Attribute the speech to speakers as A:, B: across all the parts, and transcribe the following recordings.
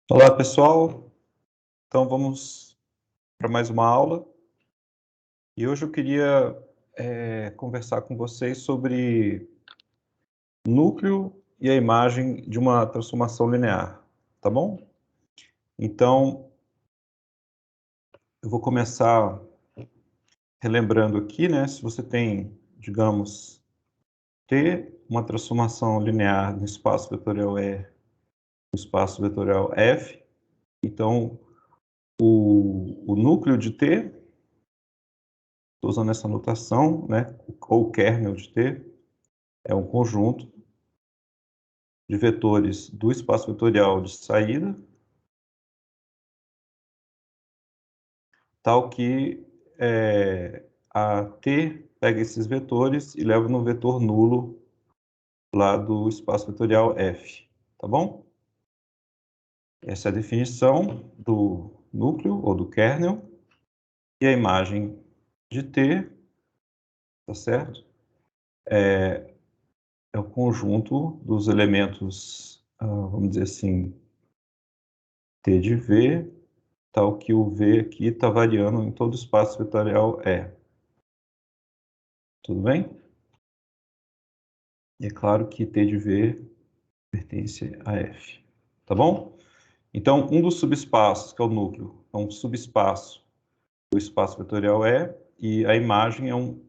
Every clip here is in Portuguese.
A: Olá, pessoal. Então, vamos para mais uma aula. E hoje eu queria conversar com vocês sobre núcleo e a imagem de uma transformação linear, tá bom? Então, eu vou começar relembrando aqui, né? Se você tem, digamos, T, uma transformação linear no espaço vetorial E, no espaço vetorial F, então, o núcleo de T, estou usando essa notação, né? Ou kernel de T, é um conjunto de vetores do espaço vetorial de saída, tal que a T pega esses vetores e leva no vetor nulo lá do espaço vetorial F, tá bom? Essa é a definição do núcleo ou do kernel, e a imagem de T, tá certo? É o conjunto dos elementos, vamos dizer assim, T de V, tal que o V aqui está variando em todo o espaço vetorial E. Tudo bem? E é claro que T de V pertence a F. Tá bom? Então, um dos subespaços, que é o núcleo, é um subespaço do espaço vetorial E, e a imagem é um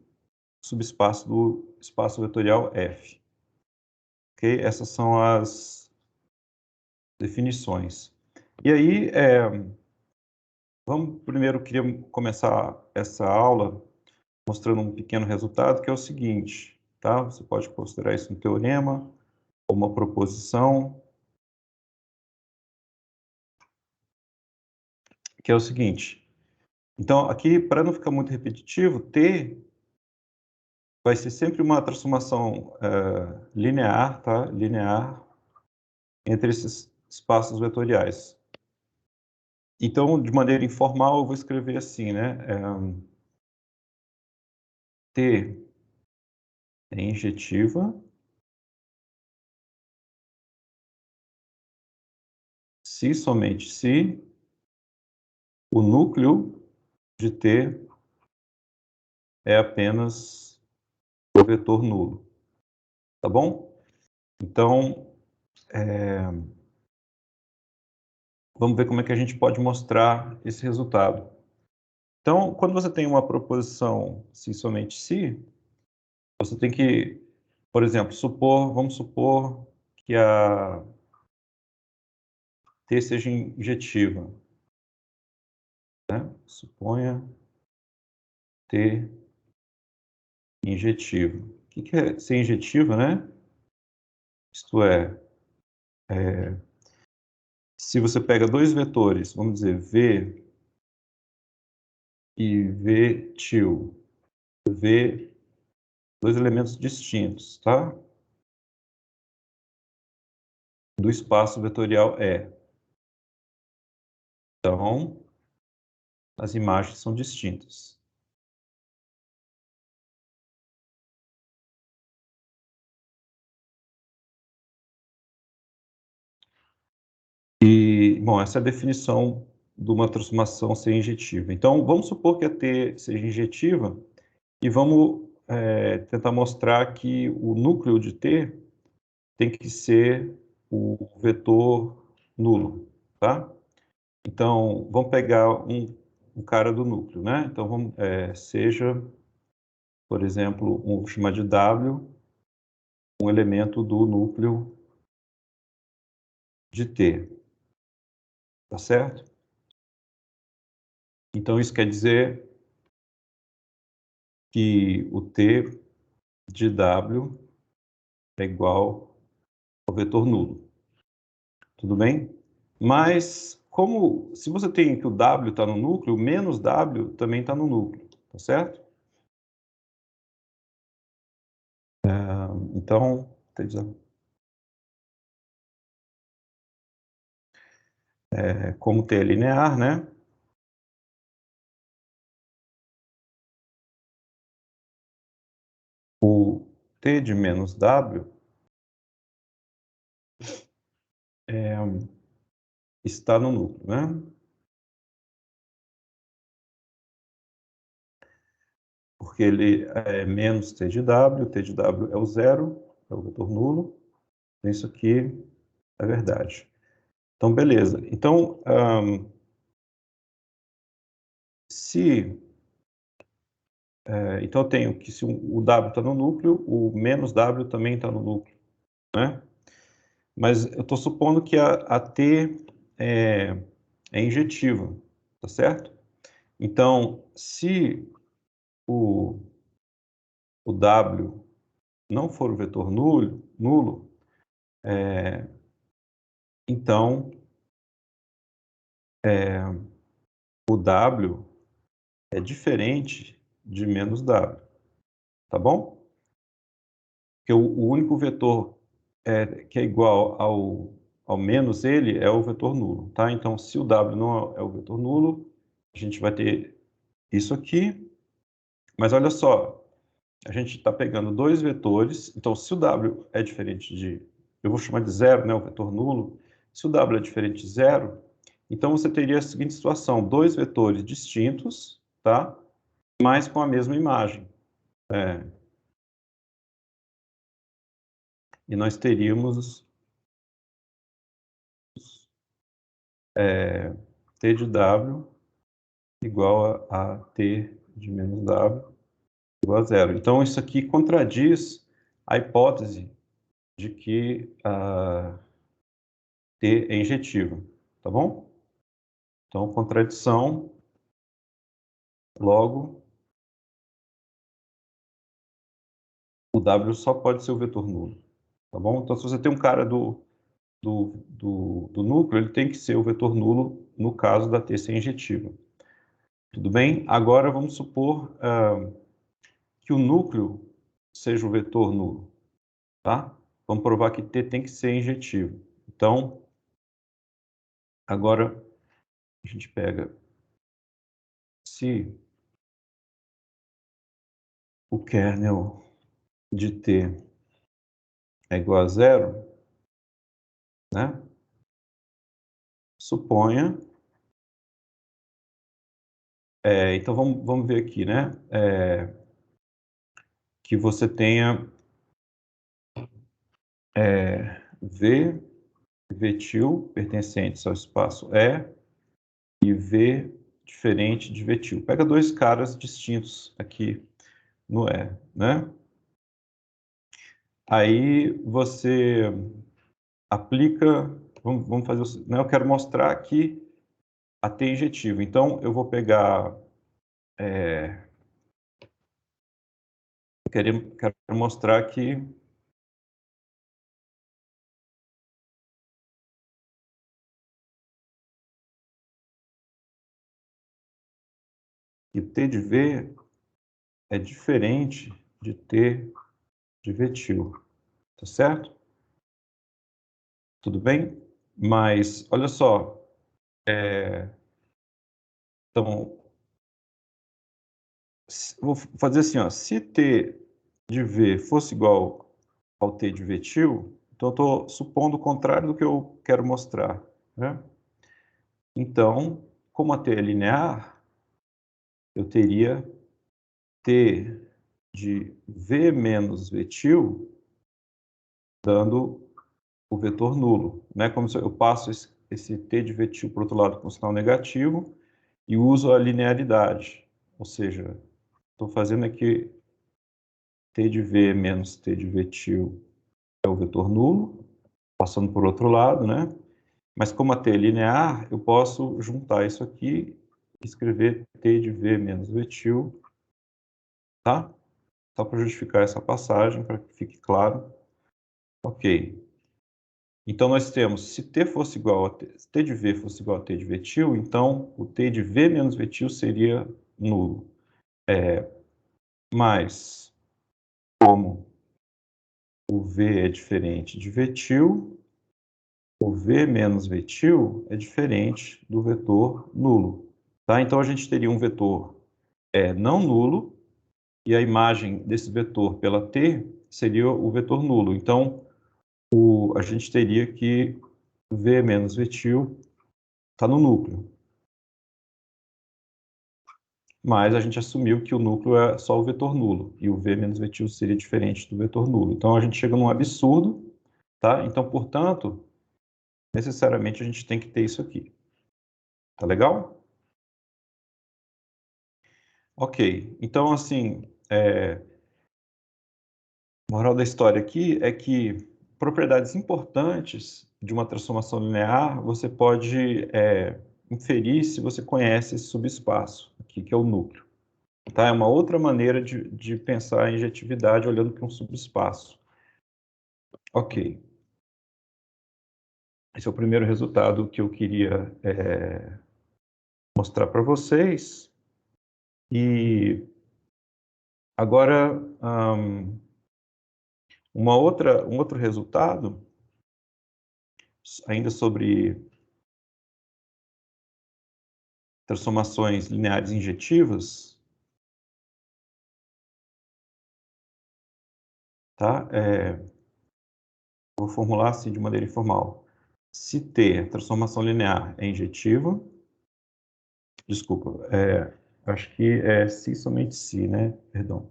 A: subespaço do espaço vetorial F. Ok? Essas são as definições. E aí, queria começar essa aula mostrando um pequeno resultado, que é o seguinte, tá? Você pode considerar isso um teorema, ou uma proposição, que é o seguinte. Então, aqui, para não ficar muito repetitivo, T vai ser sempre uma transformação linear, tá? Linear entre esses espaços vetoriais. Então, de maneira informal, eu vou escrever assim, né? T é injetiva se somente se o núcleo de T é apenas o vetor nulo, tá bom? Então, vamos ver como é que a gente pode mostrar esse resultado. Então, quando você tem uma proposição se somente se, você tem que, por exemplo, vamos supor que a T seja injetiva, né? Suponha T injetiva. O que é ser injetiva, né? Isto é, se você pega dois vetores, vamos dizer, V e V til, V, dois elementos distintos, tá? Do espaço vetorial E. Então, as imagens são distintas. E, bom, essa é a definição de uma transformação ser injetiva. Então, vamos supor que a T seja injetiva e vamos tentar mostrar que o núcleo de T tem que ser o vetor nulo, tá? Então, vamos pegar um cara do núcleo, né? Então, seja, por exemplo, vou chamar de W, um elemento do núcleo de T, tá certo? Então, isso quer dizer que o T de W é igual ao vetor nulo, tudo bem? Mas, se você tem que o W está no núcleo, menos W também está no núcleo, tá certo? Então, como T é linear, né? O T de menos W, está no núcleo, né? Porque ele é menos t de w é o zero, é o vetor nulo. Isso aqui é verdade. Então, beleza. Então, então eu tenho que se o w está no núcleo, o menos w também está no núcleo, né? Mas eu estou supondo que a t é injetiva, tá certo? Então, se o w não for o vetor nulo, então o w é diferente de menos w, tá bom? Porque o único vetor que é igual ao menos ele é o vetor nulo, tá? Então, se o w não é o vetor nulo, a gente vai ter isso aqui. Mas olha só, a gente está pegando dois vetores. Então, se o w é diferente de... Eu vou chamar de zero, né? O vetor nulo. Se o w é diferente de zero, então você teria a seguinte situação. Dois vetores distintos, tá? Mas com a mesma imagem. E nós teríamos t de w igual a t de menos w igual a zero. Então, isso aqui contradiz a hipótese de que t é injetiva, tá bom? Então, contradição, logo, o w só pode ser o vetor nulo, tá bom? Então, se você tem um cara do núcleo, ele tem que ser o vetor nulo no caso da t ser injetiva. Tudo bem? Agora, vamos supor que o núcleo seja o vetor nulo, tá? Vamos provar que t tem que ser injetivo. Então, agora, a gente pega se o kernel de t é igual a zero, né? Suponha... então, vamos ver aqui, né? Que você tenha V vetil pertencentes ao espaço E e V diferente de vetil. Pega dois caras distintos aqui no E, né? Aí você aplica... Vamos fazer... Né? Eu quero mostrar aqui a T injetiva. Então, eu vou pegar... Quero mostrar aqui... que T de V é diferente de T de vetil, tá certo? Tudo bem? Mas, olha só, então, vou fazer assim, ó, se T de V fosse igual ao T de vetil, então eu estou supondo o contrário do que eu quero mostrar, né? Então, como a T é linear, eu teria T de V menos vetil dando o vetor nulo, né? Como se eu passo esse T de vetil para o outro lado com sinal negativo e uso a linearidade, ou seja, estou fazendo aqui T de V menos T de vetil é o vetor nulo, passando por outro lado, né? Mas como a T é linear, eu posso juntar isso aqui e escrever T de V menos vetil, tá? Só para justificar essa passagem, para que fique claro. Ok. Então, nós temos, se T fosse igual a T, se T de V fosse igual a T de vetil, então o T de V menos vetil seria nulo. Mas, como o V é diferente de vetil, o V menos vetil é diferente do vetor nulo. Tá? Então, a gente teria um vetor não nulo, e a imagem desse vetor pela T seria o vetor nulo. Então, a gente teria que V menos vetil está no núcleo. Mas a gente assumiu que o núcleo é só o vetor nulo, e o V menos V tilde seria diferente do vetor nulo. Então, a gente chega num absurdo, tá? Então, portanto, necessariamente a gente tem que ter isso aqui. Tá legal? Ok. Então, assim, moral da história aqui é que propriedades importantes de uma transformação linear você pode inferir se você conhece esse subespaço aqui, que é o núcleo. Tá? É uma outra maneira de pensar a injetividade olhando para um subespaço. Ok. Esse é o primeiro resultado que eu queria mostrar para vocês. E agora, um outro resultado, ainda sobre transformações lineares injetivas, tá? Vou formular assim de maneira informal. Se T, a transformação linear, é injetiva, desculpa, acho que é se somente se, né? Perdão.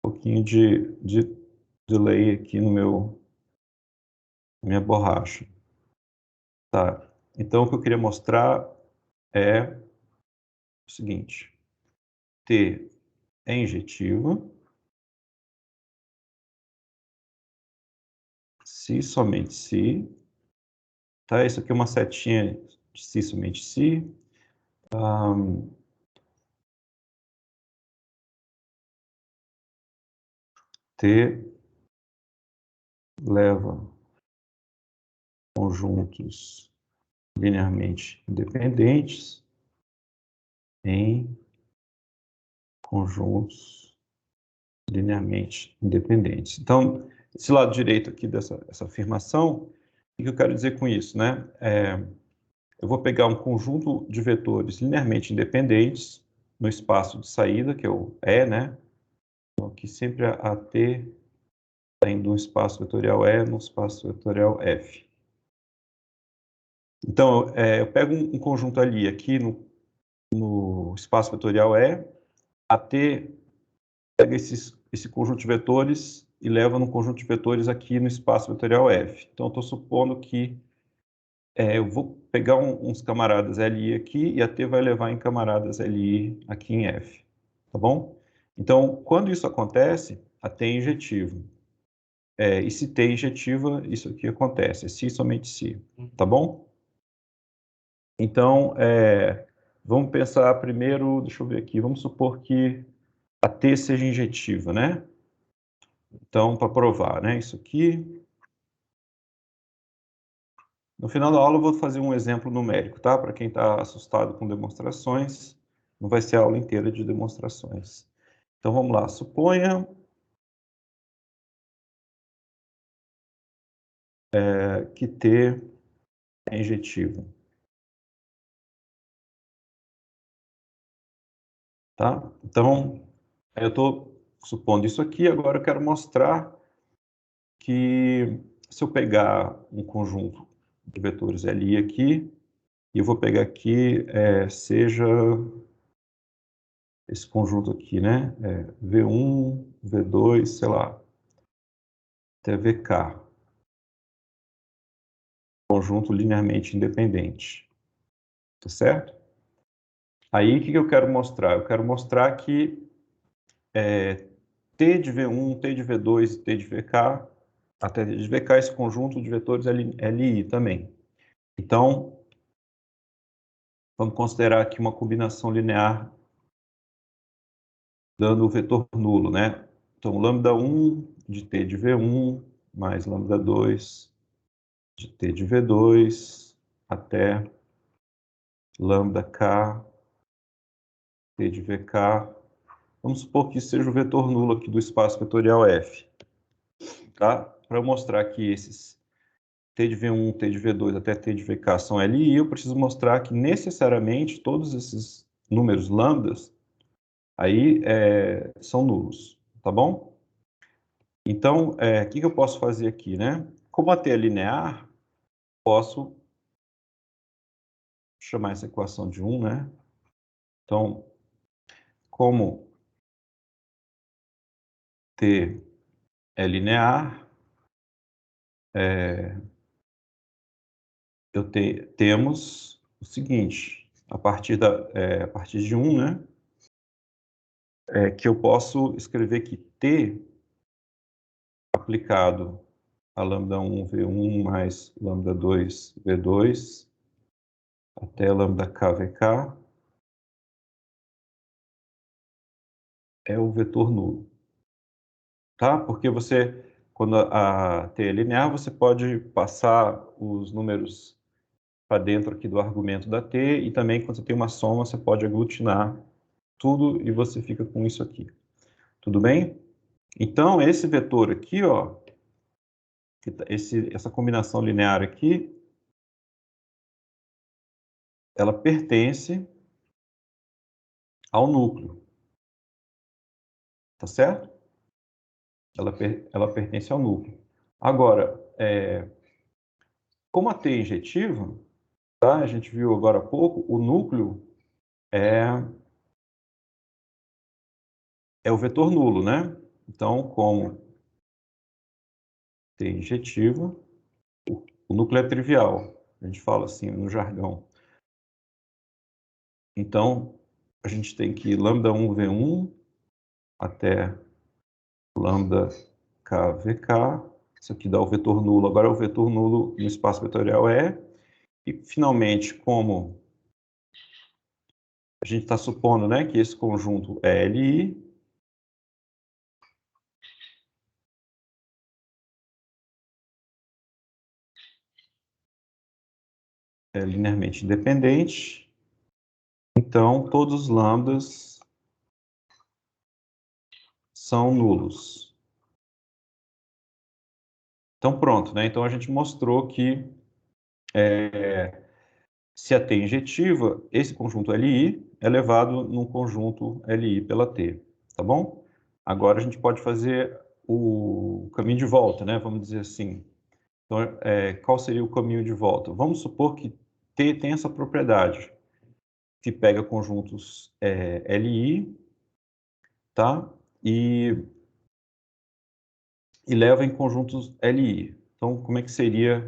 A: Um pouquinho de delay aqui no minha borracha. Tá. Então, o que eu queria mostrar é o seguinte. T é injetiva, se somente se, tá? Isso aqui é uma setinha de se somente se. T leva conjuntos linearmente independentes em conjuntos linearmente independentes. Então, esse lado direito aqui dessa afirmação, o que eu quero dizer com isso, né? Eu vou pegar um conjunto de vetores linearmente independentes no espaço de saída, que é o E, né? Então, aqui sempre a T está indo um espaço vetorial E no espaço vetorial F. Então, eu pego um conjunto ali, aqui no espaço vetorial E, a T pega esse conjunto de vetores e leva num conjunto de vetores aqui no espaço vetorial F. Então, eu estou supondo que eu vou pegar uns camaradas LI aqui e a T vai levar em camaradas LI aqui em F. Tá bom? Então, quando isso acontece, a T é injetiva. E se T é injetiva, isso aqui acontece. É se somente se. Tá bom? Então, vamos pensar primeiro, deixa eu ver aqui, vamos supor que a T seja injetiva, né? Então, para provar, né? Isso aqui. No final da aula eu vou fazer um exemplo numérico, tá? Para quem está assustado com demonstrações, não vai ser a aula inteira de demonstrações. Então, vamos lá. Suponha que T é injetivo. Tá? Então, eu estou supondo isso aqui, agora eu quero mostrar que se eu pegar um conjunto de vetores LI aqui, e eu vou pegar aqui, seja esse conjunto aqui, né? V1, V2, sei lá, até VK. Conjunto linearmente independente. Tá certo? Aí, o que eu quero mostrar? Eu quero mostrar que T de V1, T de V2 e T de VK, até T de VK, esse conjunto de vetores é LI também. Então, vamos considerar aqui uma combinação linear dando o vetor nulo, né? Então, lambda 1 de T de V1 mais lambda 2 de T de V2 até lambda K T de VK. Vamos supor que isso seja o vetor nulo aqui do espaço vetorial F. Tá? Para eu mostrar que esses T de V1, T de V2 até T de VK são LI, eu preciso mostrar que necessariamente todos esses números lambdas aí são nulos, tá bom? Então, o que eu posso fazer aqui, né? Como a T é linear, posso chamar essa equação de 1, né? Então, como T é linear, temos o seguinte, a partir de 1, né? Que eu posso escrever que T aplicado a lambda1 V1 mais lambda2 V2 até lambda k VK é o vetor nulo, tá? Porque quando a T é linear, você pode passar os números para dentro aqui do argumento da T, e também quando você tem uma soma, você pode aglutinar tudo e você fica com isso aqui. Tudo bem? Então, esse vetor aqui, ó, essa combinação linear aqui, ela pertence ao núcleo, tá certo? Ela pertence ao núcleo. Agora, como a T é injetiva, tá? A gente viu agora há pouco, o núcleo é o vetor nulo, né? Então, como T é injetiva, o núcleo é trivial. A gente fala assim no jargão. Então, a gente tem que lambda1 V1 até lambda k VK. Isso aqui dá o vetor nulo. Agora, o vetor nulo no espaço vetorial é. E, finalmente, como a gente está supondo, né, que esse conjunto é LI, é linearmente independente, então todos os lambdas são nulos. Então pronto, né? Então a gente mostrou que se a T é injetiva, esse conjunto LI é levado num conjunto LI pela T, tá bom? Agora a gente pode fazer o caminho de volta, né? Vamos dizer assim. Então, qual seria o caminho de volta? Vamos supor que T tem essa propriedade, que pega conjuntos LI, tá? E leva em conjuntos LI. Então, como é que seria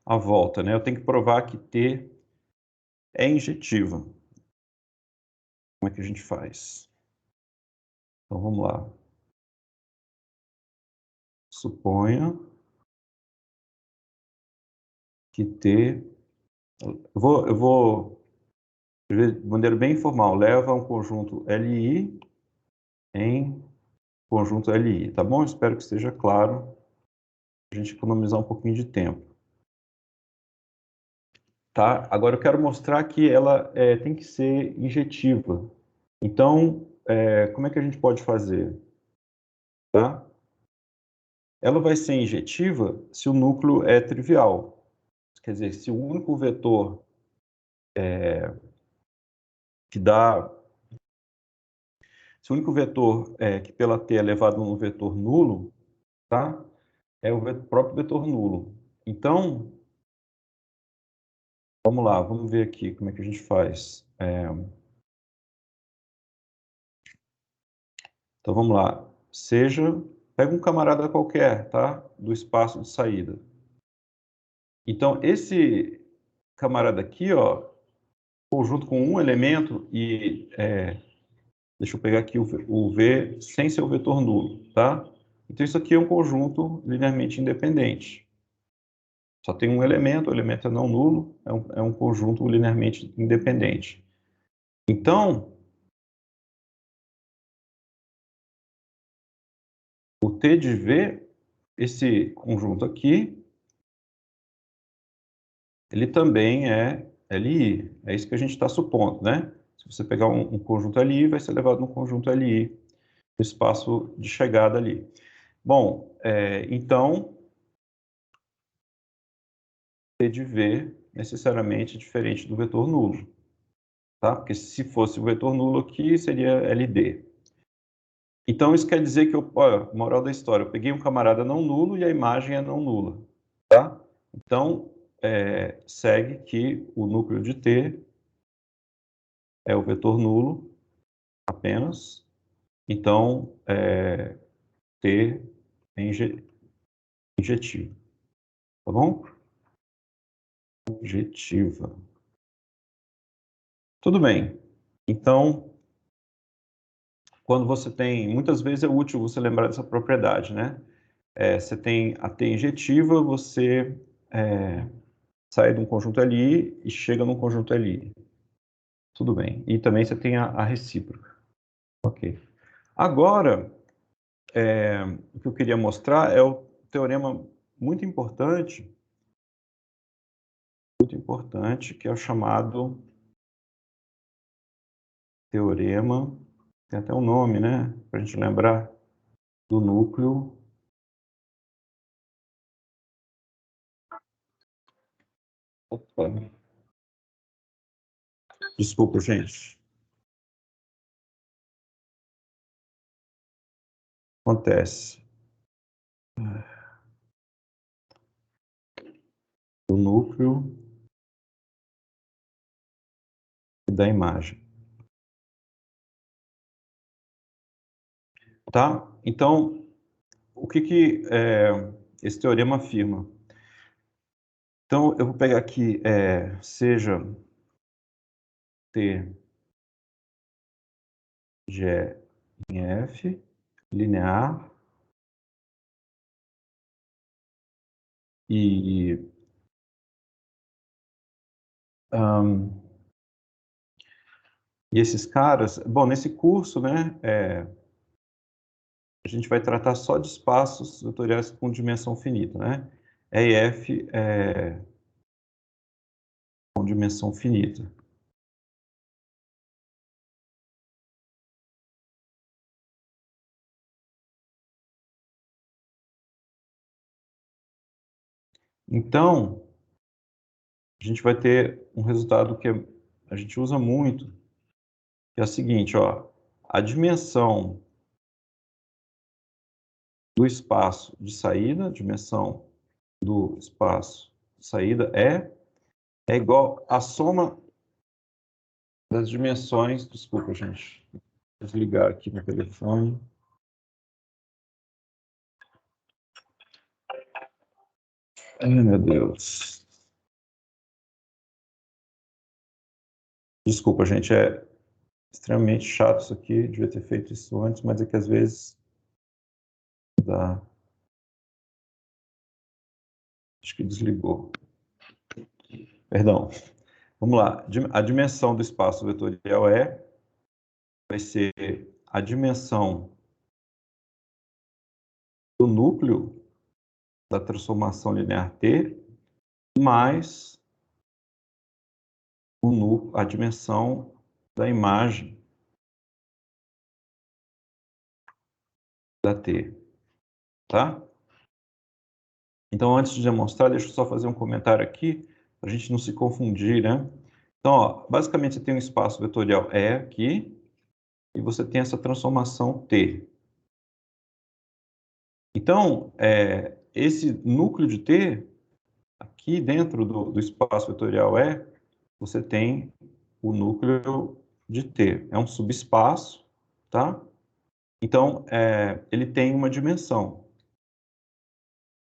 A: a volta, né? Eu tenho que provar que T é injetiva. Como é que a gente faz? Então, vamos lá. Suponha que T... Eu vou de maneira bem informal, leva um conjunto LI em conjunto LI, tá bom? Espero que esteja claro, a gente economizar um pouquinho de tempo. Tá? Agora eu quero mostrar que ela tem que ser injetiva. Então, como é que a gente pode fazer? Tá? Ela vai ser injetiva se o núcleo é trivial. Quer dizer, se o único vetor que dá... Se o único vetor que pela T é levado num vetor nulo, tá? É o próprio vetor nulo. Então, vamos lá, vamos ver aqui como é que a gente faz. Então, vamos lá. Pega um camarada qualquer, tá? Do espaço de saída. Então, esse camarada aqui, ó, conjunto com um elemento e... deixa eu pegar aqui o V sem ser o vetor nulo, tá? Então, isso aqui é um conjunto linearmente independente. Só tem um elemento, o elemento é não nulo, é um conjunto linearmente independente. Então, o T de V, esse conjunto aqui, ele também é LI. É isso que a gente está supondo, né? Se você pegar um conjunto LI, vai ser levado num conjunto LI, no espaço de chegada ali. Bom, então, T de V necessariamente diferente do vetor nulo, tá? Porque se fosse o vetor nulo aqui, seria LD. Então, isso quer dizer que, olha, moral da história, eu peguei um camarada não nulo e a imagem é não nula, tá? Então, segue que o núcleo de T é o vetor nulo apenas. Então, T é injetivo, tá bom? Injetiva. Tudo bem. Então, quando você tem... Muitas vezes é útil você lembrar dessa propriedade, né? Você tem a T injetiva, você sai de um conjunto LI e chega num conjunto LI. Tudo bem. E também você tem a recíproca. Ok. Agora, o que eu queria mostrar é o teorema muito importante, que é o chamado teorema, tem até um nome, né? Para a gente lembrar, do núcleo. Opa. Desculpa, gente. Acontece. O núcleo da imagem. Tá? Então, o que esse teorema afirma? Então, eu vou pegar aqui, seja T G em F, linear, e esses caras... Bom, nesse curso, né, a gente vai tratar só de espaços vetoriais com dimensão finita, né? E e F com dimensão finita. Então, a gente vai ter um resultado que a gente usa muito, que é o seguinte, ó, a dimensão do espaço de saída, dimensão do espaço de saída é igual à soma das dimensões... Desculpa, gente. Vou desligar aqui meu telefone. Ai, meu Deus. Desculpa, gente, é extremamente chato isso aqui, devia ter feito isso antes, mas é que às vezes dá... Acho que desligou. Perdão. Vamos lá. A dimensão do espaço vetorial vai ser a dimensão do núcleo da transformação linear T mais a dimensão da imagem da T, tá? Então, antes de demonstrar, deixa eu só fazer um comentário aqui, para a gente não se confundir, né? Então, ó, basicamente, você tem um espaço vetorial E aqui, e você tem essa transformação T. Então, esse núcleo de T, aqui dentro do espaço vetorial E, você tem o núcleo de T. É um subespaço, tá? Então, ele tem uma dimensão.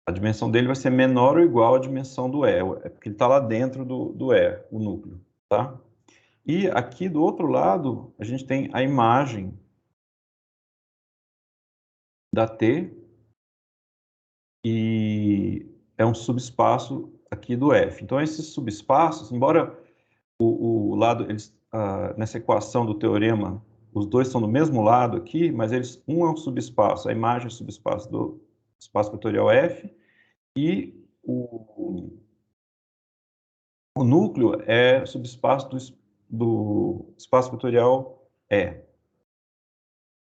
A: A dimensão dele vai ser menor ou igual à dimensão do E, porque ele está lá dentro do E, o núcleo, tá? E aqui do outro lado, a gente tem a imagem da T, e é um subespaço aqui do F. Então, esses subespaços, embora o lado, nessa equação do teorema, os dois são do mesmo lado aqui, mas um é um subespaço, a imagem é um subespaço do espaço vetorial F, e o núcleo é subespaço do espaço vetorial E.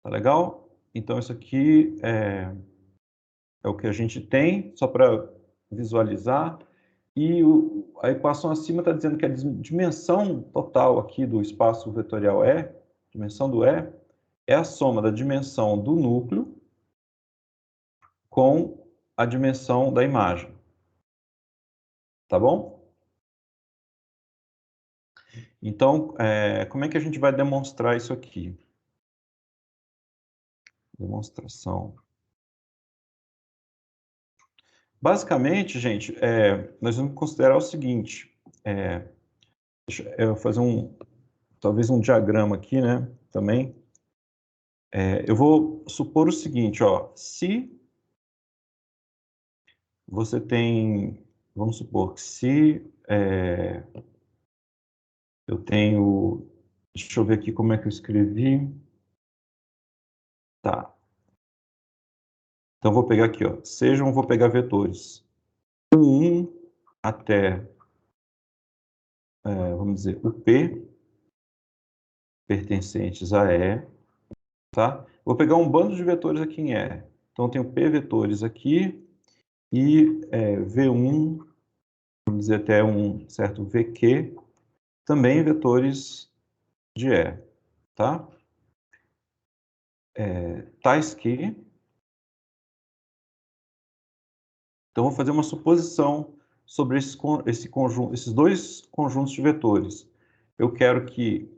A: Tá legal? Então, isso aqui é o que a gente tem, só para visualizar. E a equação acima está dizendo que a dimensão total aqui do espaço vetorial E, dimensão do E, é a soma da dimensão do núcleo com a dimensão da imagem. Tá bom? Então, como é que a gente vai demonstrar isso aqui? Demonstração. Basicamente, gente, nós vamos considerar o seguinte. Deixa eu fazer talvez um diagrama aqui, né? Também. Eu vou supor o seguinte, ó. Se você tem, vamos supor que se eu tenho, deixa eu ver aqui como é que eu escrevi. Tá. Então, vou pegar aqui, ó. Vou pegar vetores 1 até, vamos dizer, o P, pertencentes a E, tá? Vou pegar um bando de vetores aqui em E. Então, eu tenho P vetores aqui e V1, vamos dizer até um certo VQ, também vetores de E, tá? Tais que... Então, vou fazer uma suposição sobre esses dois conjuntos de vetores. Eu quero que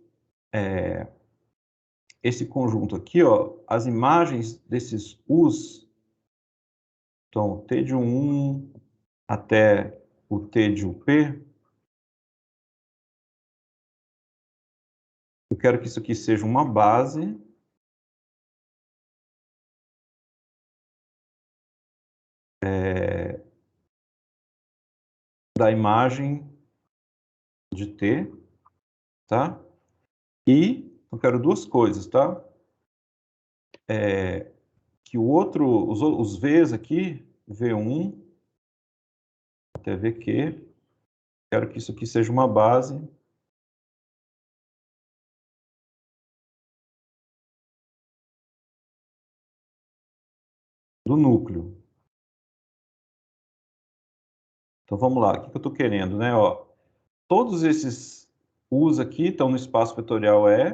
A: esse conjunto aqui, ó, as imagens desses U's, então, T de 1 até o T de UP, eu quero que isso aqui seja uma base da imagem de T, tá? E eu quero duas coisas, tá? Que os V's aqui, V1 até VQ, quero que isso aqui seja uma base do núcleo. Então, vamos lá. O que eu estou querendo, né? Ó, todos esses U's aqui estão no espaço vetorial E,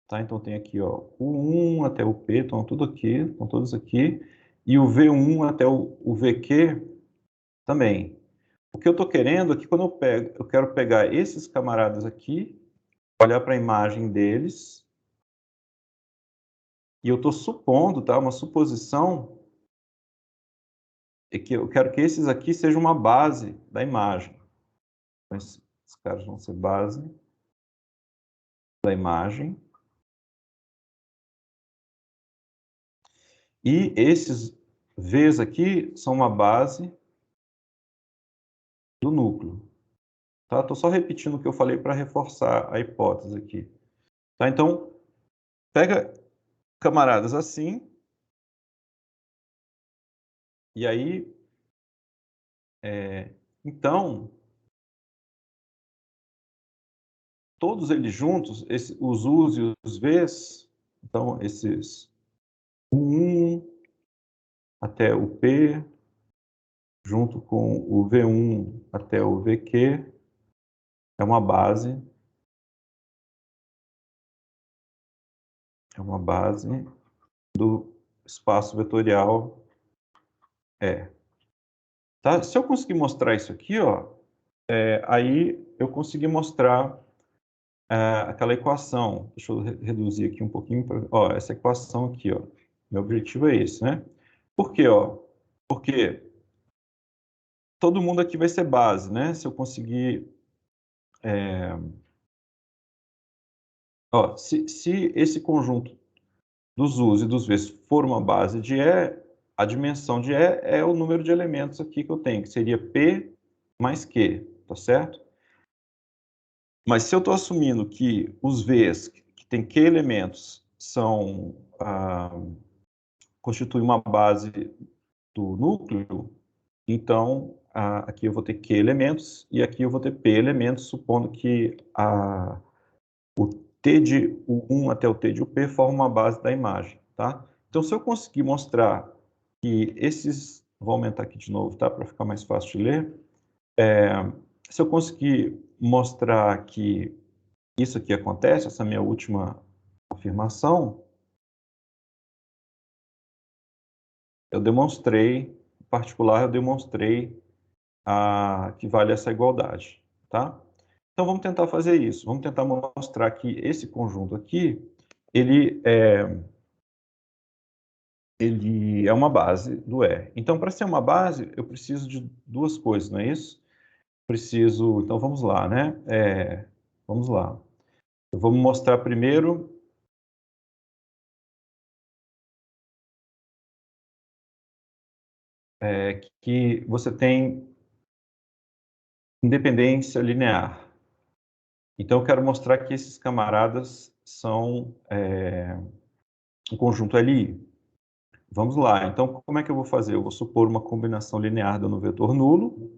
A: tá? Então, tem aqui, ó, o 1 até o P, estão tudo aqui, estão todos aqui. E o V1 até o VQ também. O que eu estou querendo aqui, quando eu quero pegar esses camaradas aqui, olhar para a imagem deles, e eu estou supondo, tá? Uma suposição é que eu quero que esses aqui sejam uma base da imagem. Então, esses caras vão ser base da imagem. E esses V's aqui são uma base do núcleo. Tá? Estou só repetindo o que eu falei para reforçar a hipótese aqui. Tá? Então, pega camaradas assim, e aí, então, todos eles juntos, os U's e os V's, então, esses 1 até o P, junto com o V1 até o VQ, é uma base do espaço vetorial E. Tá? Se eu conseguir mostrar isso aqui, ó, aí eu consegui mostrar aquela equação. Deixa eu reduzir aqui um pouquinho. Ó, essa equação aqui, ó. Meu objetivo é esse, né? Por quê, ó? Porque todo mundo aqui vai ser base, né? Se eu conseguir... Ó, se esse conjunto dos U's e dos V's for uma base de E, a dimensão de E é o número de elementos aqui que eu tenho, que seria P mais Q, tá certo? Mas se eu estou assumindo que os V's, que tem Q elementos, constituem uma base do núcleo, então aqui eu vou ter Q elementos e aqui eu vou ter P elementos, supondo que o T de U1 até o T de UP forma uma base da imagem, tá? Então, se eu conseguir mostrar que esses... Vou aumentar aqui de novo, tá? Para ficar mais fácil de ler. Se eu conseguir mostrar que isso aqui acontece, essa minha última afirmação, eu demonstrei, em particular, eu demonstrei que vale essa igualdade, tá? Então, vamos tentar fazer isso. Vamos tentar mostrar que esse conjunto aqui, ele é uma base do E. Então, para ser uma base, eu preciso de duas coisas, não é isso? Preciso... Então, vamos lá, né? Vamos lá. Eu vou mostrar primeiro... que você tem independência linear. Então, eu quero mostrar que esses camaradas são um conjunto LI. Vamos lá. Então, como é que eu vou fazer? Eu vou supor uma combinação linear dando um vetor nulo.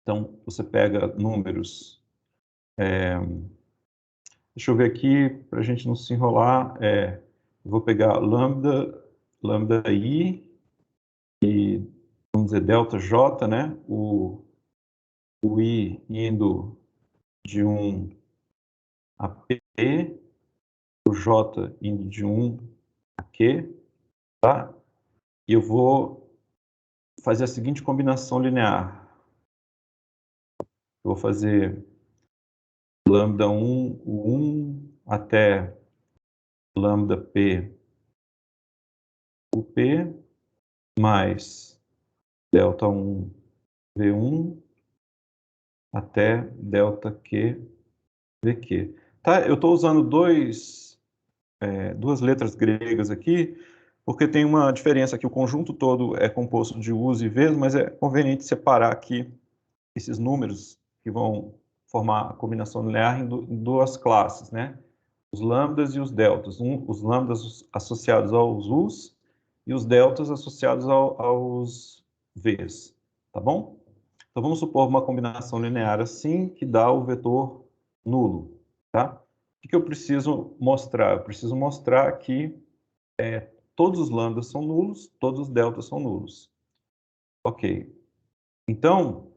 A: Então, você pega números... deixa eu ver aqui, para a gente não se enrolar. Eu vou pegar lambda I e, vamos dizer, delta J, né? O I indo de 1 a P, o J indo de 1 a Q, tá? E eu vou fazer a seguinte combinação linear. Eu vou fazer lambda 1, o 1 até lambda P, o P, mais delta 1, V1, até delta Q, VQ. Tá? Eu estou usando duas letras gregas aqui, porque tem uma diferença aqui. O conjunto todo é composto de U's e V's, mas é conveniente separar aqui esses números que vão formar a combinação linear em duas classes, né? Os lambdas e os deltas. Os lambdas associados aos U's e os deltas associados aos V's, tá bom? Então, vamos supor uma combinação linear assim, que dá o vetor nulo, tá? O que eu preciso mostrar? Eu preciso mostrar que todos os lambdas são nulos, todos os deltas são nulos. Ok. Então,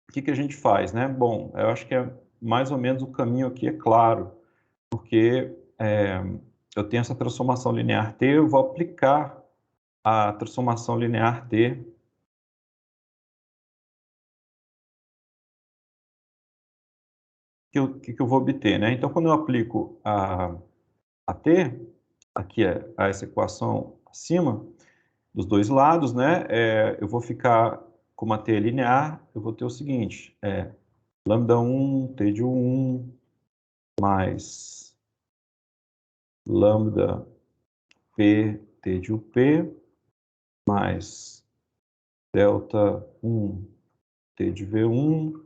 A: o que a gente faz, né? Bom, eu acho que mais ou menos o caminho aqui é claro, porque eu tenho essa transformação linear T, eu vou aplicar a transformação linear T que eu vou obter, né? Então, quando eu aplico a T, aqui a essa equação acima, dos dois lados, né? Eu vou ficar com uma T linear, eu vou ter o seguinte, lambda 1, T de 1, mais lambda P, T de UP, mais delta 1, T de V1,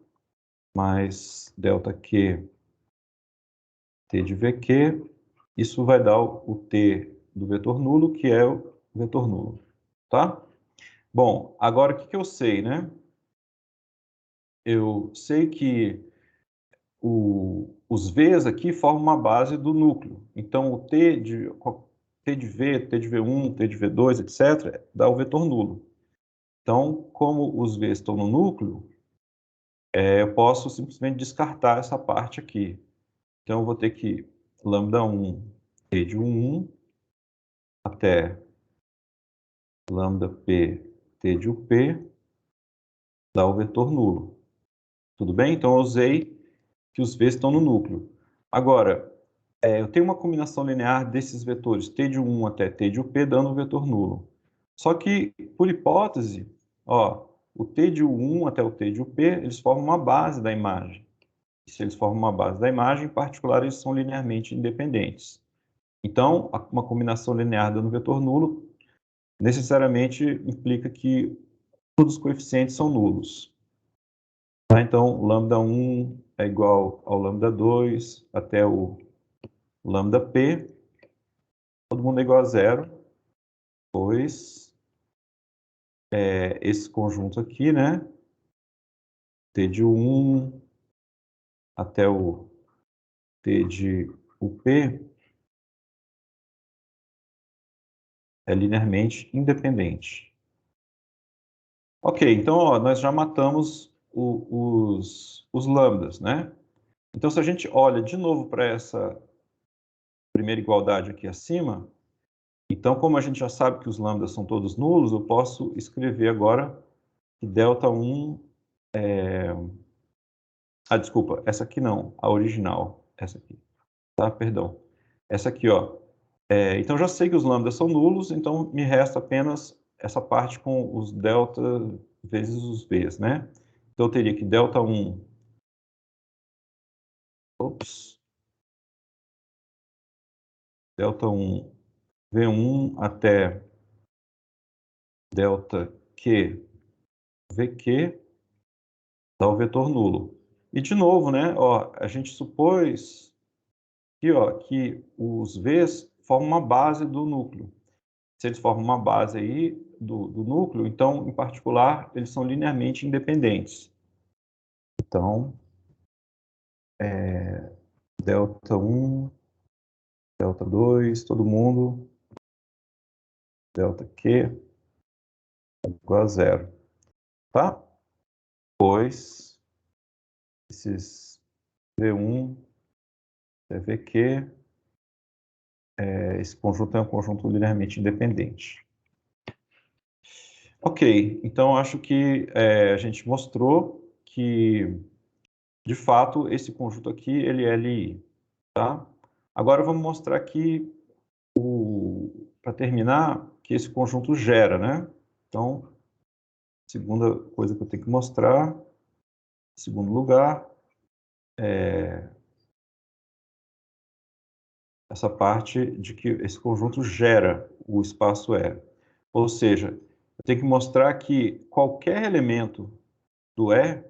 A: mais delta Q, T de VQ. Isso vai dar o T do vetor nulo, que é o vetor nulo, tá? Bom, agora o que eu sei, né? Eu sei que os V's aqui formam uma base do núcleo. Então, o T de V, T de V1, T de V2, etc., dá o vetor nulo. Então, como os V's estão no núcleo, eu posso simplesmente descartar essa parte aqui. Então, eu vou ter que lambda 1, T de 1, até lambda P, T de UP, dá o vetor nulo. Tudo bem? Então, eu usei que os V's estão no núcleo. Agora, eu tenho uma combinação linear desses vetores t de 1 até t de UP, dando um vetor nulo. Só que, por hipótese, ó, o t de 1 até o t de UP, eles formam uma base da imagem. E se eles formam uma base da imagem, em particular, eles são linearmente independentes. Então, uma combinação linear dando vetor nulo necessariamente implica que todos os coeficientes são nulos. Tá? Então, lambda 1 é igual ao lambda 2 até o lambda p, todo mundo é igual a zero, pois esse conjunto aqui, né, t de 1 até o t de UP, é linearmente independente. Ok, então ó, nós já matamos os lambdas, né? Então, se a gente olha de novo para essa primeira igualdade aqui acima, Então, como a gente já sabe que os lambdas são todos nulos, eu posso escrever agora que delta1 desculpa, essa aqui não, a original, essa aqui, tá? Perdão. Essa aqui, ó. Então, já sei que os lambdas são nulos, então me resta apenas essa parte com os delta vezes os v's, né? Então, eu teria que delta1, delta1 V1 até delta Q VQ dá o vetor nulo. E de novo, né, ó, a gente supôs aqui, ó, que os V's formam uma base do núcleo. Se eles formam uma base aí do núcleo, então, em particular, eles são linearmente independentes. Então, delta1, delta2, todo mundo, delta Q igual a zero, tá? Pois esses V1 até VQ, esse conjunto é um conjunto linearmente independente. Ok, então acho que a gente mostrou que, de fato, esse conjunto aqui ele é LI, tá? Agora vamos mostrar aqui, para terminar, que esse conjunto gera, né? Então, segunda coisa que eu tenho que mostrar, em segundo lugar, essa parte de que esse conjunto gera o espaço E. Ou seja, eu tenho que mostrar que qualquer elemento do E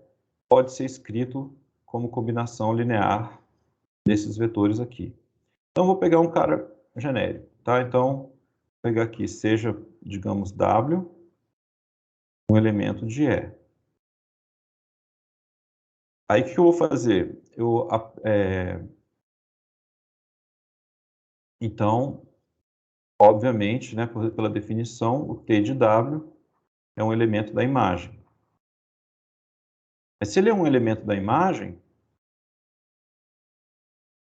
A: pode ser escrito como combinação linear desses vetores aqui. Então, vou pegar um cara genérico, tá? Então, vou pegar aqui, seja, digamos, W, um elemento de E. Aí, o que eu vou fazer? Então, obviamente, né, pela definição, o T de W é um elemento da imagem. Mas se ele é um elemento da imagem,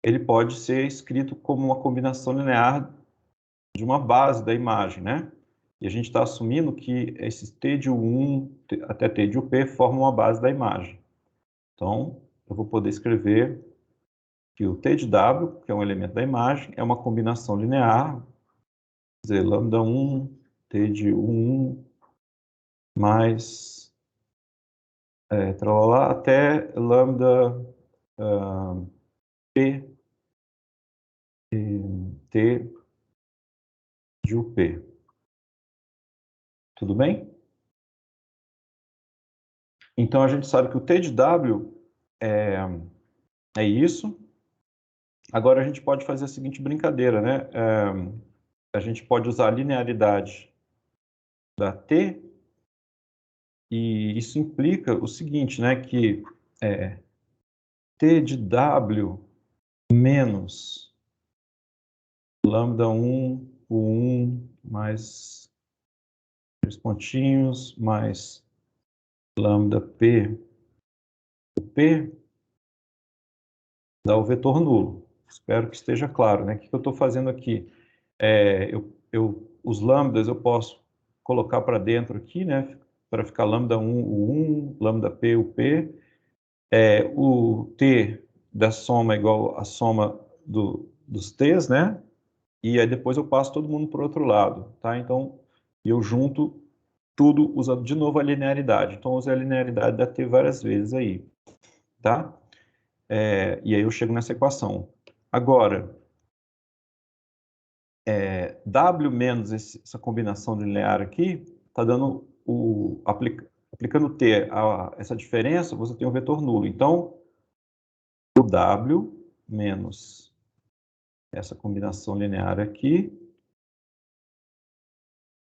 A: ele pode ser escrito como uma combinação linear de uma base da imagem, né? E a gente está assumindo que esses T de U1 até T de UP formam a base da imagem. Então, eu vou poder escrever que o T de W, que é um elemento da imagem, é uma combinação linear, quer dizer, lambda 1, T de U1, mais, tralala, até lambda P, T de UP. Tudo bem? Então, a gente sabe que o T de W é isso. Agora, a gente pode fazer a seguinte brincadeira, né? A gente pode usar a linearidade da T, e isso implica o seguinte, né? Que T de W menos lambda 1, U1, mais 3 pontinhos, mais lambda P, P, dá o vetor nulo. Espero que esteja claro, né? O que eu estou fazendo aqui? Os lambdas eu posso colocar para dentro aqui, né? Para ficar lambda 1, U1, lambda P, UP. O T da soma é igual à soma dos T's, né? E aí depois eu passo todo mundo para o outro lado, tá? Então, eu junto tudo usando de novo a linearidade. Então, eu usei a linearidade da T várias vezes aí, tá? E aí eu chego nessa equação. Agora, W menos essa combinação linear aqui, está dando aplicando T a essa diferença, você tem um vetor nulo. Então, o W menos essa combinação linear aqui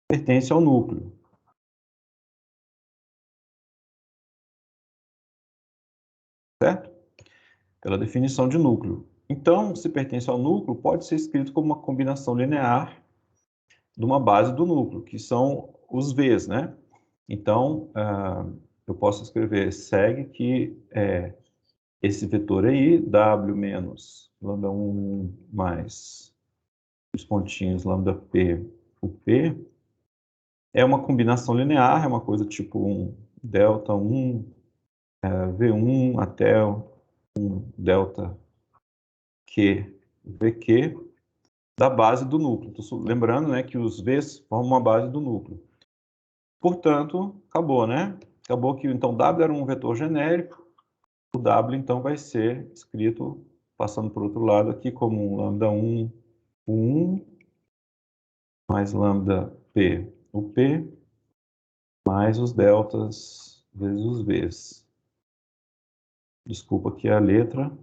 A: pertence ao núcleo. Certo? Pela definição de núcleo. Então, se pertence ao núcleo, pode ser escrito como uma combinação linear de uma base do núcleo, que são os V's, né? Então, eu posso escrever segue que esse vetor aí, W menos lambda 1 mais os pontinhos lambda P, o P, é uma combinação linear, é uma coisa tipo um delta 1, V1 até um delta Q, VQ, da base do núcleo. Lembrando, né, que os V's formam a base do núcleo. Portanto, acabou, né? Acabou que, então, W era um vetor genérico, o W, então, vai ser escrito, passando por outro lado aqui, como um lambda 1, o 1, mais lambda P, o P, mais os deltas vezes os V's. Desculpa aqui a letra,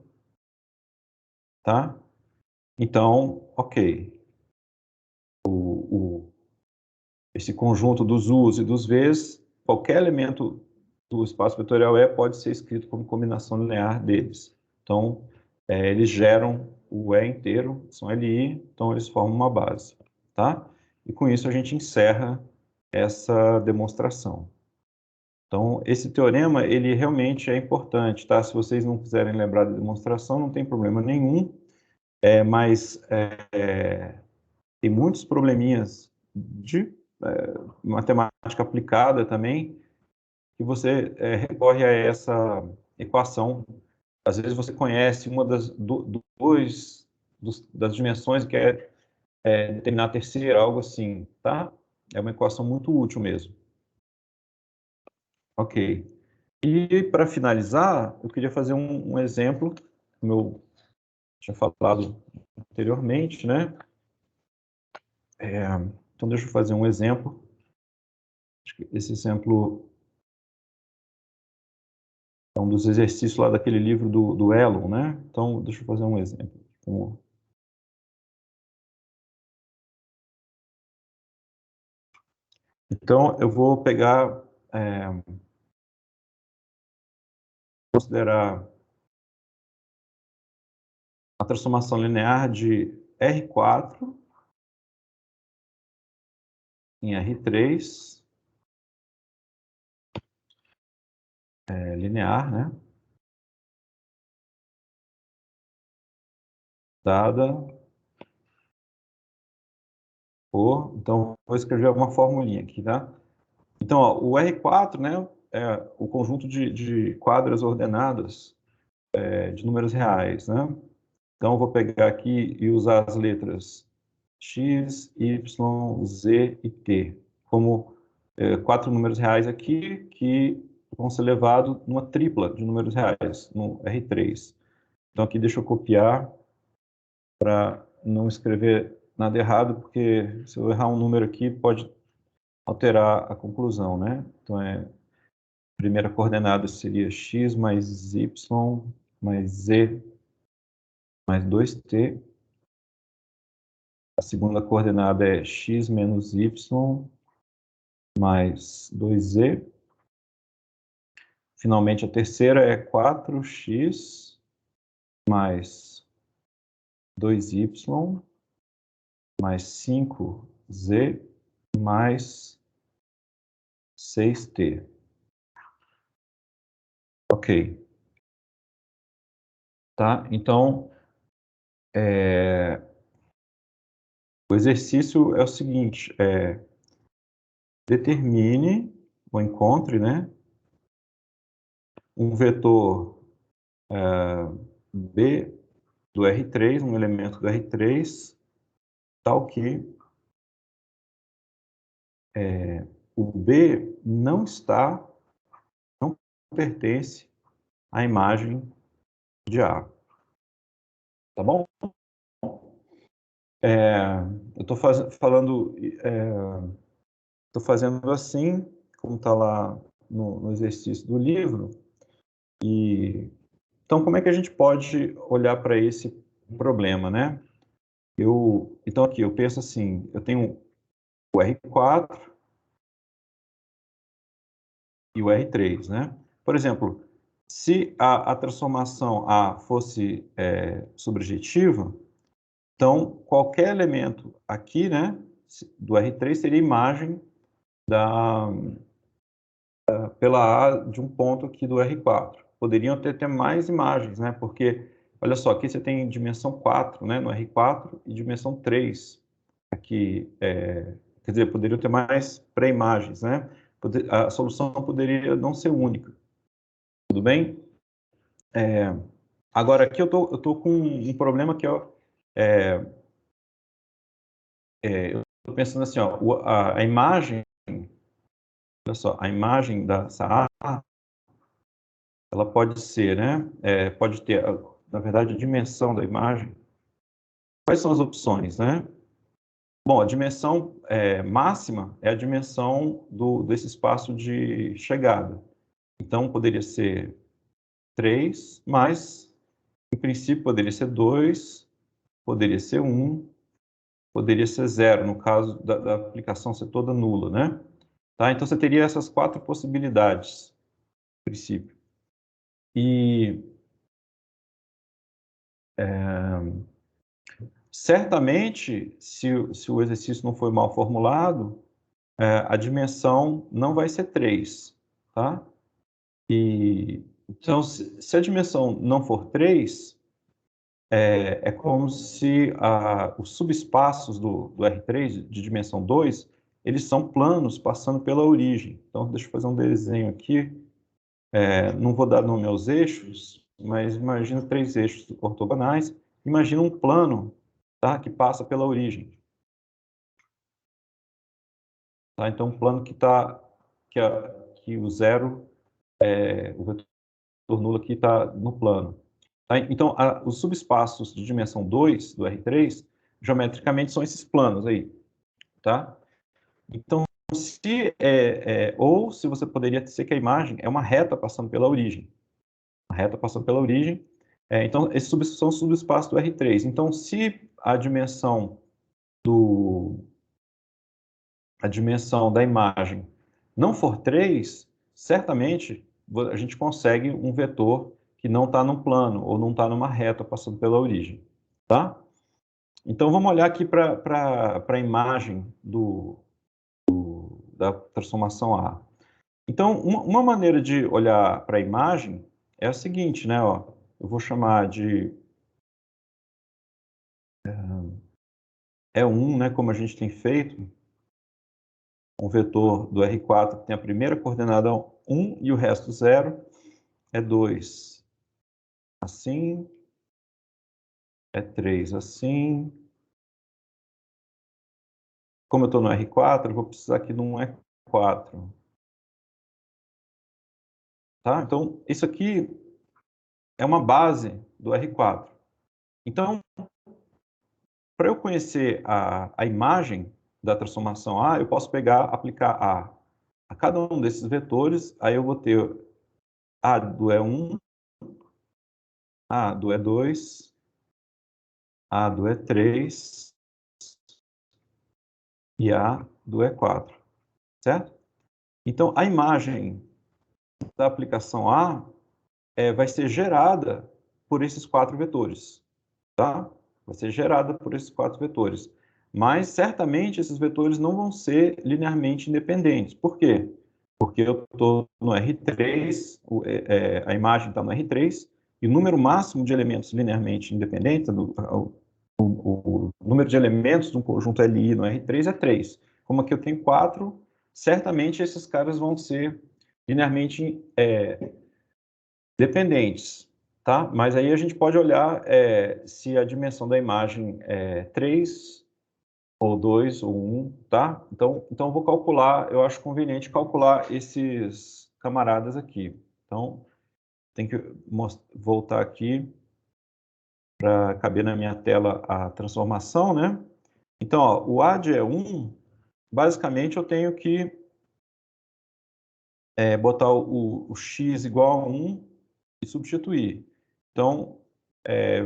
A: tá? Então, ok. Esse conjunto dos U's e dos V's, qualquer elemento do espaço vetorial E pode ser escrito como combinação linear deles. Então, eles geram o E inteiro, são LI, então eles formam uma base, tá? E com isso a gente encerra essa demonstração. Então, esse teorema, ele realmente é importante, tá? Se vocês não quiserem lembrar da demonstração, não tem problema nenhum, mas tem muitos probleminhas de matemática aplicada também, que você recorre a essa equação. Às vezes você conhece uma das dimensões que é determinar a terceira, algo assim, tá? É uma equação muito útil mesmo. Ok. E para finalizar, eu queria fazer um exemplo, como eu tinha falado anteriormente, né? Então, deixa eu fazer um exemplo. Acho que esse exemplo é um dos exercícios lá daquele livro do Elon, né? Então, deixa eu fazer um exemplo. Então, eu vou pegar, considerar a transformação linear de R4 em R3, linear, né? Dada por... Então, vou escrever uma formulinha aqui, tá? Então, ó, o R4, né, é o conjunto de quadras ordenadas de números reais, né? Então, eu vou pegar aqui e usar as letras X, Y, Z e T como 4 números reais aqui que vão ser levados numa tripla de números reais, no R3. Então, aqui deixa eu copiar para não escrever nada errado, porque se eu errar um número aqui, pode alterar a conclusão, né? Então, a primeira coordenada seria x mais y mais z mais 2t. A segunda coordenada é x menos y mais 2z. Finalmente, a terceira é 4x mais 2y mais 5z mais 6t. Ok. Tá? Então, o exercício é o seguinte, determine, ou encontre, né, um vetor B do R3, um elemento do R3, tal que o B não pertence à imagem de A. Tá bom? Eu estou fazendo assim, como está lá no exercício do livro. Então, como é que a gente pode olhar para esse problema, né? Então, aqui, eu penso assim, eu tenho o R4 e o R3, né? Por exemplo, se a transformação A fosse subjetiva, então qualquer elemento aqui, né, do R3 seria imagem pela A de um ponto aqui do R4. Poderiam ter mais imagens, né? Porque olha só, aqui você tem dimensão 4, né, no R4, e dimensão 3. Aqui, quer dizer, poderia ter mais pré-imagens, né? A solução poderia não ser única. Tudo bem? Agora, aqui eu tô com um problema que eu tô pensando assim, ó, a imagem, olha só, a imagem dessa A, ela pode ser, né? Pode ter, na verdade, a dimensão da imagem. Quais são as opções, né? Bom, a dimensão máxima é a dimensão desse espaço de chegada. Então, poderia ser 3, mas, em princípio, poderia ser 2, poderia ser 1, poderia ser 0, no caso da aplicação ser toda nula, né? Tá? Então, você teria essas 4 possibilidades, em princípio. E certamente, se o exercício não foi mal formulado, a dimensão não vai ser 3, tá? Então, se a dimensão não for 3, é como se os subespaços do R3, de dimensão 2, eles são planos passando pela origem. Então, deixa eu fazer um desenho aqui. Não vou dar nome aos eixos, mas imagina 3 eixos ortogonais. Imagina um plano, tá, que passa pela origem. Tá? Então, um plano que o zero, o vetor nulo aqui está no plano. Tá? Então, os subespaços de dimensão 2 do R3, geometricamente, são esses planos aí. Tá? Então, ou se você poderia dizer que a imagem é uma reta passando pela origem. Uma reta passando pela origem. Então, esses são os subespaços do R3. Então, se a dimensão da imagem não for 3, certamente a gente consegue um vetor que não está num plano ou não está numa reta passando pela origem. Tá? Então, vamos olhar aqui para a imagem da transformação A. Então, uma maneira de olhar para a imagem é a seguinte, né? Ó, eu vou chamar de E1, né? Como a gente tem feito, um vetor do R4 que tem a primeira coordenada 1 e o resto 0, é 2 assim, é 3 assim. Como eu estou no R4, eu vou precisar aqui de um E4. Tá? Então, isso aqui é uma base do R4. Então, para eu conhecer a imagem da transformação A, eu posso aplicar a cada um desses vetores, aí eu vou ter A do E1, A do E2, A do E3 e A do E4, certo? Então, a imagem da aplicação A vai ser gerada por esses 4 vetores, tá? Vai ser gerada por esses 4 vetores. Mas, certamente, esses vetores não vão ser linearmente independentes. Por quê? Porque eu estou no R3, a imagem está no R3, e o número máximo de elementos linearmente independentes, o número de elementos de um conjunto LI no R3 é 3. Como aqui eu tenho 4, certamente esses caras vão ser linearmente dependentes, tá? Mas aí a gente pode olhar se a dimensão da imagem é 3, ou 2, ou 1, tá? Então eu vou calcular, eu acho conveniente calcular esses camaradas aqui. Então, tem que voltar aqui para caber na minha tela a transformação, né? Então, ó, o AD é 1, basicamente eu tenho que botar o x igual a 1 e substituir. Então,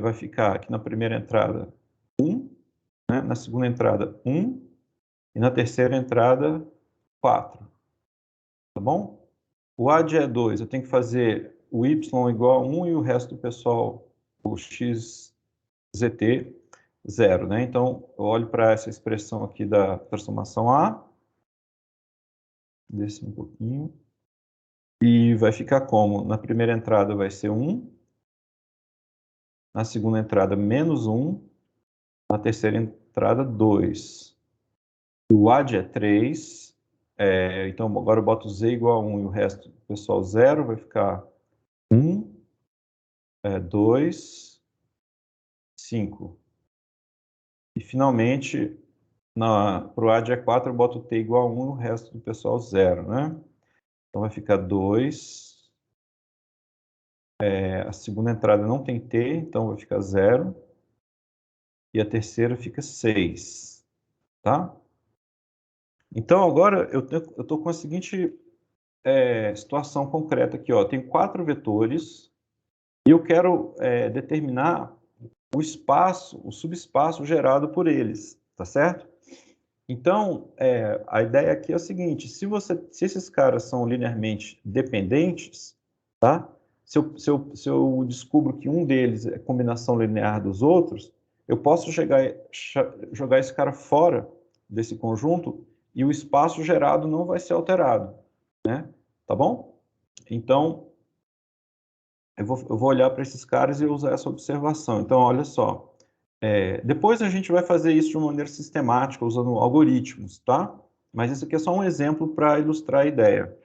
A: vai ficar aqui na primeira entrada 1, né? Na segunda entrada 1, e na terceira entrada 4, tá bom? O AD é 2, eu tenho que fazer o y igual a 1 e o resto do pessoal, o x, zt, 0, né? Então, eu olho para essa expressão aqui da transformação A, desce um pouquinho, e vai ficar como? Na primeira entrada vai ser 1, na segunda entrada menos 1, na terceira entrada 2. O AD é 3, então agora eu boto Z igual a 1 e o resto, pessoal, 0, vai ficar 1, 2, 5. E finalmente, para o AD é 4, eu boto T igual a 1 e o resto do pessoal 0, né? Então vai ficar 2. A segunda entrada não tem T, então vai ficar 0. E a terceira fica 6, tá? Então agora eu estou com a seguinte situação concreta aqui, ó. Tenho 4 vetores e eu quero determinar o espaço, o subespaço gerado por eles, tá certo? Então, a ideia aqui é o seguinte: se esses caras são linearmente dependentes, tá? Se eu descubro que um deles é combinação linear dos outros, eu posso jogar esse cara fora desse conjunto e o espaço gerado não vai ser alterado, né? Tá bom? Então, eu vou olhar para esses caras e usar essa observação. Então, olha só. Depois a gente vai fazer isso de uma maneira sistemática, usando algoritmos, tá? Mas isso aqui é só um exemplo para ilustrar a ideia.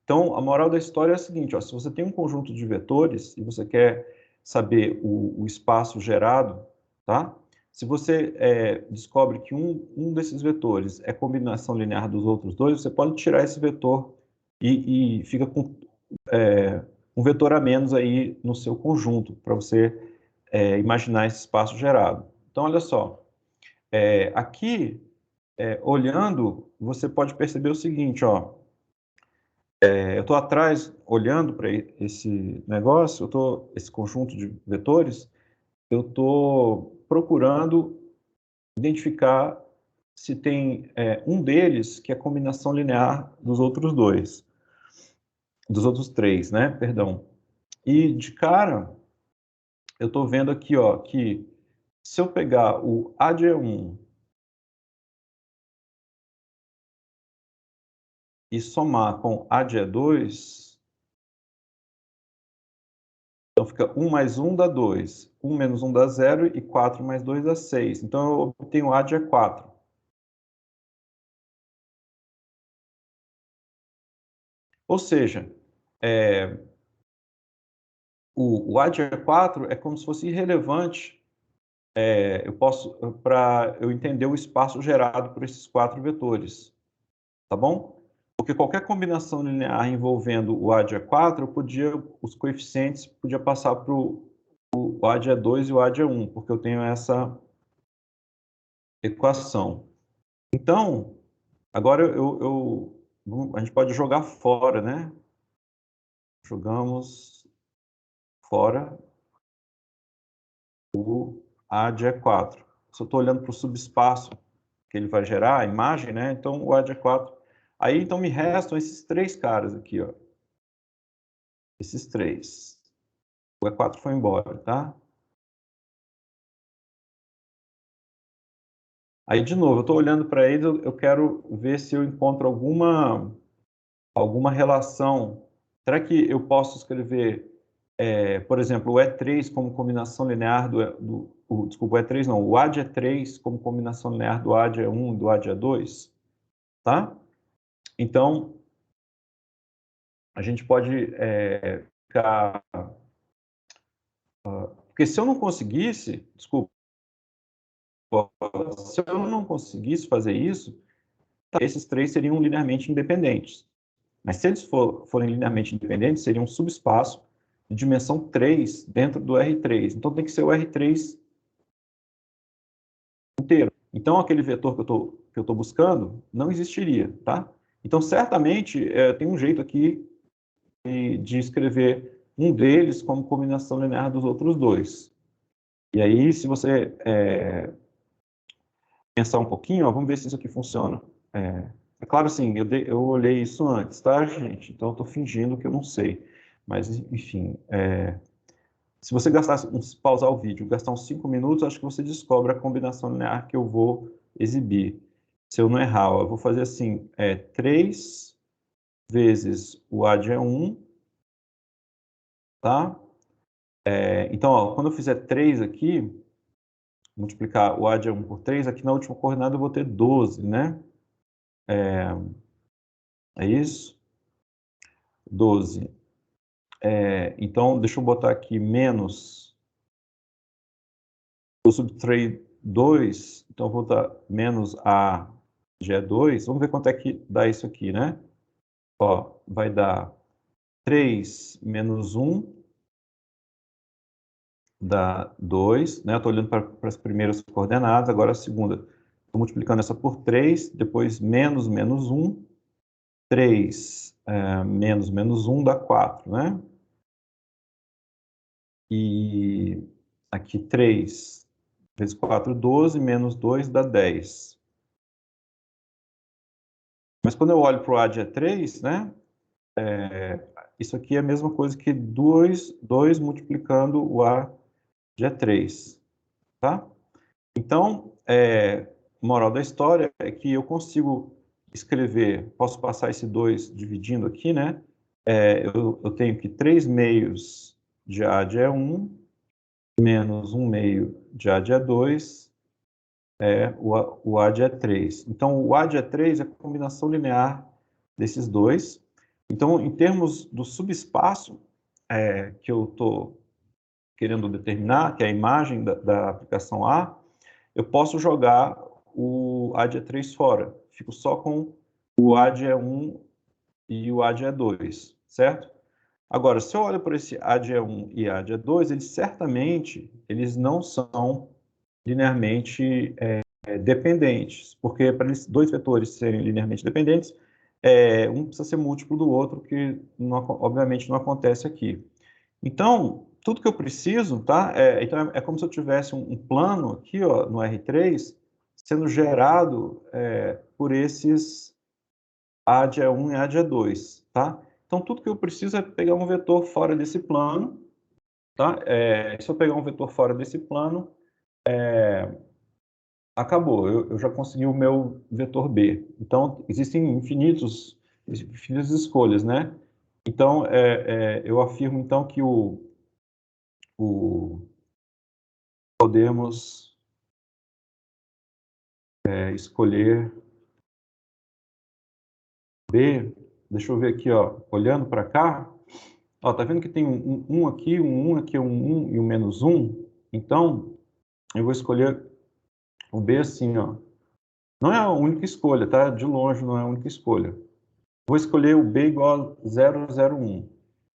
A: Então, a moral da história é a seguinte, ó, se você tem um conjunto de vetores e você quer saber o espaço gerado, tá? Se você descobre que um desses vetores é combinação linear dos outros dois, você pode tirar esse vetor e fica com um vetor a menos aí no seu conjunto, para você imaginar esse espaço gerado. Então, olha só, aqui, olhando, você pode perceber o seguinte, ó, eu estou atrás, olhando para esse negócio, esse conjunto de vetores, eu estou procurando identificar se tem um deles que é combinação linear dos outros dois, dos outros três, né? Perdão. E de cara, eu estou vendo aqui, ó, que se eu pegar o AD1 e somar com AD2, então fica 1 mais 1 dá 2, 1 menos 1 dá 0 e 4 mais 2 dá 6. Então eu obtenho AD4. Ou seja, o AD4 é como se fosse irrelevante para eu entender o espaço gerado por esses 4 vetores, tá bom? Porque qualquer combinação linear envolvendo o AD4, os coeficientes podia passar para o AD2 e o AD1, porque eu tenho essa equação. Então, agora a gente pode jogar fora, né? Jogamos fora o AD4. Se eu estou olhando para o subespaço que ele vai gerar, a imagem, né? Então, o AD4. Aí, então, me restam esses 3 caras aqui, ó. Esses 3. O E4 foi embora, tá? Aí, de novo, eu estou olhando para eles, eu quero ver se eu encontro alguma relação. Será que eu posso escrever, por exemplo, o E3 como combinação linear desculpa, o E3 não, o AD3 como combinação linear do AD1 e do AD2, tá? Então, a gente pode ficar... porque se eu não conseguisse, desculpa, se eu não conseguisse fazer isso, esses 3 seriam linearmente independentes. Mas se eles forem linearmente independentes, seria um subespaço de dimensão 3 dentro do R3. Então tem que ser o R3 inteiro. Então aquele vetor que eu estou buscando não existiria, tá? Então certamente tem um jeito aqui de escrever um deles como combinação linear dos outros dois. E aí, se você pensar um pouquinho, ó, vamos ver se isso aqui funciona. É claro, assim, eu olhei isso antes, tá, gente? Então, eu estou fingindo que eu não sei. Mas, enfim, se você pausar o vídeo, gastar uns 5 minutos, acho que você descobre a combinação linear que eu vou exibir. Se eu não errar, ó, eu vou fazer assim, 3 vezes o AD1, tá? Então, ó, quando eu fizer 3 aqui, multiplicar o A de 1 por 3, aqui na última coordenada eu vou ter 12, né? É isso? 12. Então, deixa eu botar aqui menos, eu subtrair 2, então eu vou botar menos A de E2. Vamos ver quanto é que dá isso aqui, né? Ó, vai dar 3 menos 1, dá 2, né? Eu estou olhando para as primeiras coordenadas, agora a segunda. Estou multiplicando essa por 3, depois menos 1, 3 menos 1 dá 4, né? E aqui 3 vezes 4, 12, menos 2 dá 10. Mas quando eu olho para o A de E3, né? Isso aqui é a mesma coisa que 2 multiplicando o A de E3, tá? Então, moral da história é que eu consigo escrever, posso passar esse 2 dividindo aqui, né? Eu tenho que 3 meios de A de E1 menos 1 meio de A de E2 o A de E3. Então, o A de E3 é a combinação linear desses dois. Então, em termos do subespaço que eu estou querendo determinar, que é a imagem da aplicação A, eu posso jogar o A de E3 fora. Fico só com o A de E1 e o A de E2, certo? Agora, se eu olho para esse A de E1 e A de E2, eles não são linearmente dependentes, porque para esses dois vetores serem linearmente dependentes, um precisa ser múltiplo do outro, que não, obviamente não acontece aqui. Então, tudo que eu preciso, tá? Então é como se eu tivesse um plano aqui, ó, no R3, sendo gerado por esses A de E1 e A de E2, tá? Então, tudo que eu preciso é pegar um vetor fora desse plano, tá? Se eu pegar um vetor fora desse plano, acabou, eu já consegui o meu vetor B. Então, existem infinitas escolhas, né? Então, eu afirmo, então, que podemos escolher B. Deixa eu ver aqui, ó, olhando para cá, ó, tá vendo que tem um aqui, um aqui, um e um menos 1? Então, eu vou escolher o B assim, ó. Não é a única escolha, tá? De longe não é a única escolha. Vou escolher o B igual a 0, 0, 1.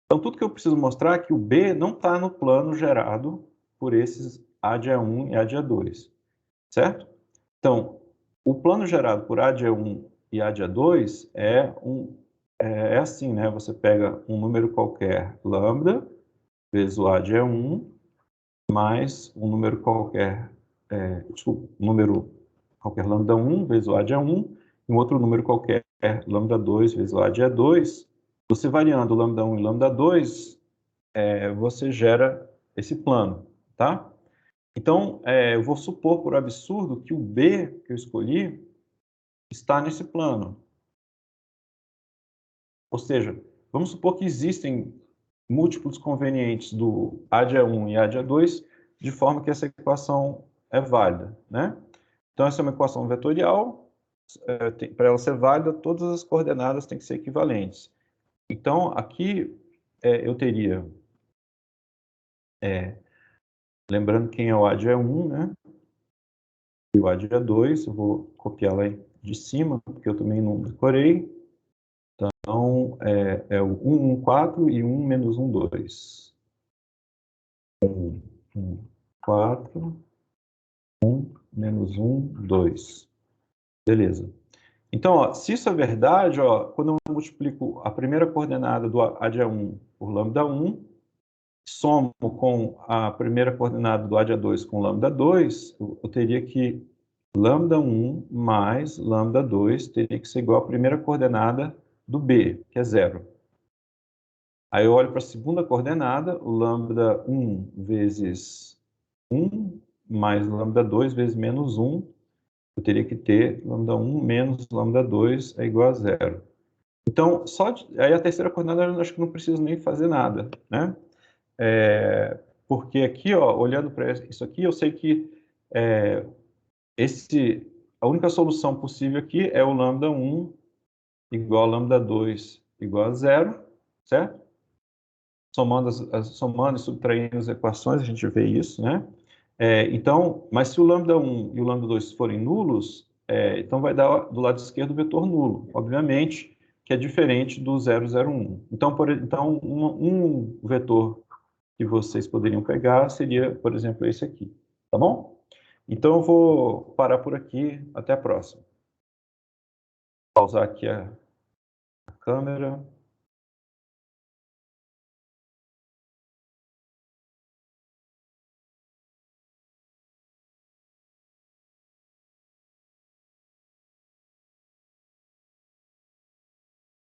A: Então, tudo que eu preciso mostrar é que o B não está no plano gerado por esses A de E1 e A de E2, certo? Então, o plano gerado por A de E1 e A de E2 é assim, né? Você pega um número qualquer lambda vezes o A de E1 mais um número qualquer, desculpa, um número qualquer lambda 1 vezes o A de E1 e um outro número qualquer lambda 2 vezes o A de E2. Você variando lambda 1 e lambda 2, você gera esse plano, tá? Então, eu vou supor, por absurdo, que o B que eu escolhi está nesse plano. Ou seja, vamos supor que existem múltiplos convenientes do A de E1 e A de E2, de forma que essa equação é válida, né? Então, essa é uma equação vetorial. Para ela ser válida, todas as coordenadas têm que ser equivalentes. Então, aqui eu teria, lembrando quem é o A de E1, né? E o A de E2, eu vou copiar lá de cima, porque eu também não decorei. Então, é o 1, 1, 4 e 1 menos 1, 2. 1, 1, 4, 1 menos 1, 2. Beleza. Então, ó, se isso é verdade, ó, quando eu multiplico a primeira coordenada do A de E1 por lambda 1, somo com a primeira coordenada do A de E2 com lambda 2, eu teria que lambda 1 mais lambda 2 teria que ser igual à primeira coordenada do B, que é 0. Aí eu olho para a segunda coordenada, o lambda 1 vezes 1 mais lambda 2 vezes menos 1. Eu teria que ter lambda 1 menos lambda 2 é igual a 0. Então, aí a terceira coordenada eu acho que não preciso nem fazer nada, né? Porque aqui, ó, olhando para isso aqui, eu sei que a única solução possível aqui é o lambda 1 igual a lambda 2 igual a zero, certo? Somando e subtraindo as equações, a gente vê isso, né? Então, mas se o lambda 1 e o lambda 2 forem nulos, então vai dar do lado esquerdo o vetor nulo, obviamente, que é diferente do 0, 0, 1. Então um vetor que vocês poderiam pegar seria, por exemplo, esse aqui, tá bom? Então eu vou parar por aqui, até a próxima. Vou pausar aqui a câmera.